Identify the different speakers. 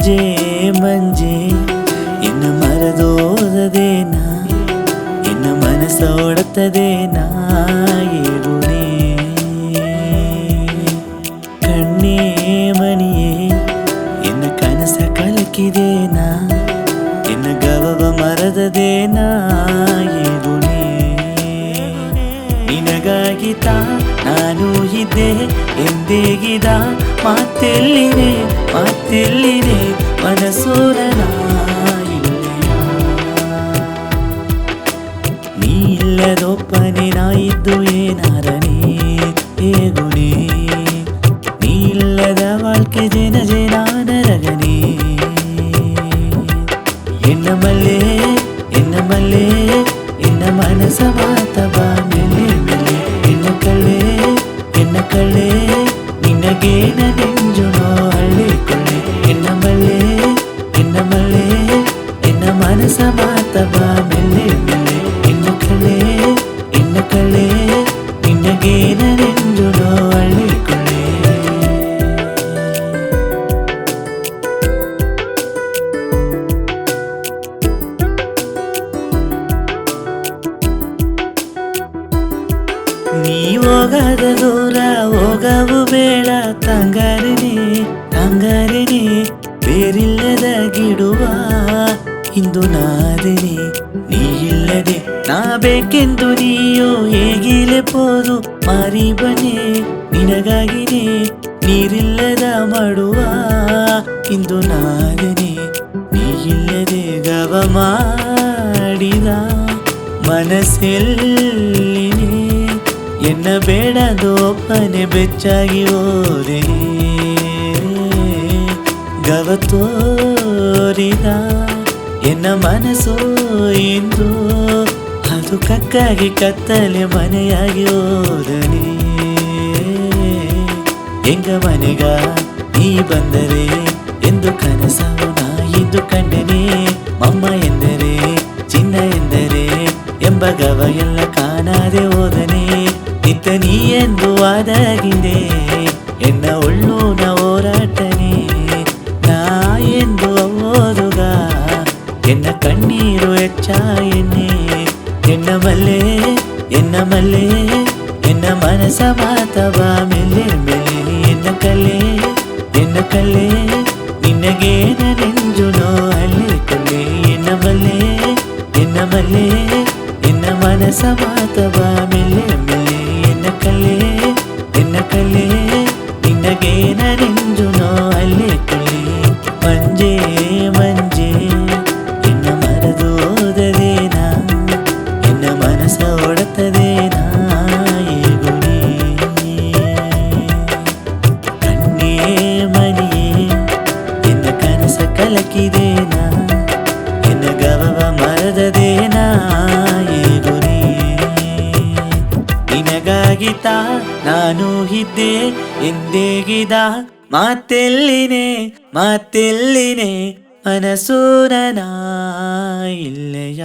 Speaker 1: ಮಂಜೆ ಮಂಜೆ ಇನ್ನು ಮರದೋದದೇನಾ ಇನ್ನು ಮನಸ್ಸ ಓಡುತ್ತದೇನಾ ಏಗುನೇ ಕಣ್ಣೇ ಮಣಿಯೇ ಇನ್ನು ಕನಸ ಕಲಕಿದೇನಾ ಇನ್ನು ಗವವ ಮರದದೇನಾ ಏಗುನೇ ನಿನಗಾಗಿತ ನಾನು ಇದ್ದೆ ಎಂದೇಗಿದ ಮಾತೆಲ್ಲಿದೆ ಮಾತೆಲ್ಲಿದೆ ಮನಸೋರನ ನೀ ಇಲ್ಲದೊಪ್ಪನೆ ನಾ ಇದ್ದು ಏನಾರನೇ ಹೇಗುನೇ ನೀ ಇಲ್ಲದ வாழ்க்கை ಜನ ಜನ ನರಗನೇ ಎನ್ನ ಮಲ್ಲೆ ಎನ್ನ ಮನಸ ಮಾತವ ಮೆಲ್ಲೆ ಮೆಲ್ಲೆ ಎನ್ನ ಕಳ್ಳೆ ನಿನಗೇನ ನೆಂಜುನೋ ಹಳ್ಳಿಕೊಳ್ಳೆ ಎನ್ನ ಮಲ್ಲೆ ಎನ್ನ ಮನಸ ಮಾತವ ಮೆಲ್ಲೆ ಮೆಲ್ಲೆ ಎನ್ನ ಕಳ್ಳೆ ನಿನಗೇನ ನೆಂಜುನೋ ಹಳ್ಳಿಕೊಳ್ಳೆ ನೀ ಹೋಗದ ದೂರ ಹೋಗವು ಬೇಡ ತಂಗಾರನೆ ಬೇರಿಲ್ಲದ ಗಿಡುವ ಇಂದು ನಾದನೆ ನೀ ಇಲ್ಲದೆ ನಾ ಬೇಕೆಂದು ನೀಯೋ ಹೇಗಿಲೆ ಪೋದು ಮಾರಿ ಬನೆ ನಿನಗಾಗಿನೇ ನೀರಿಲ್ಲದ ಮಾಡುವ ಇಂದು ನಾದನೆ ನೀ ಇಲ್ಲದೆ ಗವ ಮಾಡಿದ ಮನಸ್ಸೆಲ್ಲಿನೇ ಎನ್ನ ಬೇಡದೋಪನೆ ಬೆಚ್ಚಾಗಿ ಹೋದೆ ಗವ ತೋರಿದ ಎನ್ನ ಮನಸ್ಸು ಇಂದು ಅದು ಕಕ್ಕಾಗಿ ಕತ್ತಲೆ ಮನೆಯಾಗಿ ಹೋದನೆ ಎಂಗ ಮನೆಗ ನೀ ಬಂದರೆ ಎಂದು ಕನಸವು ನಾ ಇಂದು ಕಂಡನೆ ಮಮ್ಮ ಎಂದರೆ ಚಿನ್ನ ಎಂದರೆ ಎಂಬ ಗವ ಎಲ್ಲ ಕಾಣದೆ ಹೋದನೆ ನಿತ್ತ ನೀ ಎಂದು ಆದಾಗಿದೆ ಎನ್ನ ಒಳ್ಳೂನ ಹೋರಾಟನೆ ನಾ ಎಂದು ಓದುಗ ಎನ್ನ ಕಣ್ಣೀರು ಹೆಚ್ಚ ಎನ್ನ ಮಲ್ಲೆ ಎನ್ನ ಮನಸ ಮಾತವ ಮೆಲ್ಲೆ ಮೆಲ್ಲೆ ಎನ್ನ ಕಲ್ಲೆ ನಿನಗೇನ ನೆಂಜುನೋ ಹಳ್ಳಿಕೊಳ್ಳೆ ಎನ್ನ ಮಲ್ಲೆ ಎನ್ನ ಮನಸ ಮಾತವ ಮೆಲ್ಲೆ ಮೆಲ್ಲೆ ಎನ್ನ ಕಲ್ಲೆ ನಿನಗೇನ ನೆಂಜುನೋ ಹಳ್ಳಿಕೊಳ್ಳೆ ಮಂಜೆ ಎನ್ನ ಮರದೋದದೇನಾ ಎನ್ನ ಮನಸ್ಸ ಓಡುತ್ತದೇನಾ ಏಗುನೇ ಕಣ್ಣೇ ಮಣಿಯೇ ಎನ್ನ ಕನಸ ಕಲಕಿದೇನಾ ಎನ್ನ ಗವವ ಮರದದೇನಾ ಏಗುನೇ ನಿನಗಾಗಿತ ನಾನು ಇದ್ದೆ ಎಂದೇಗಿದ ಮಾತೆಲ್ಲಿನೆ ಮನಸೂರನ ಇಲ್ಲೆಯ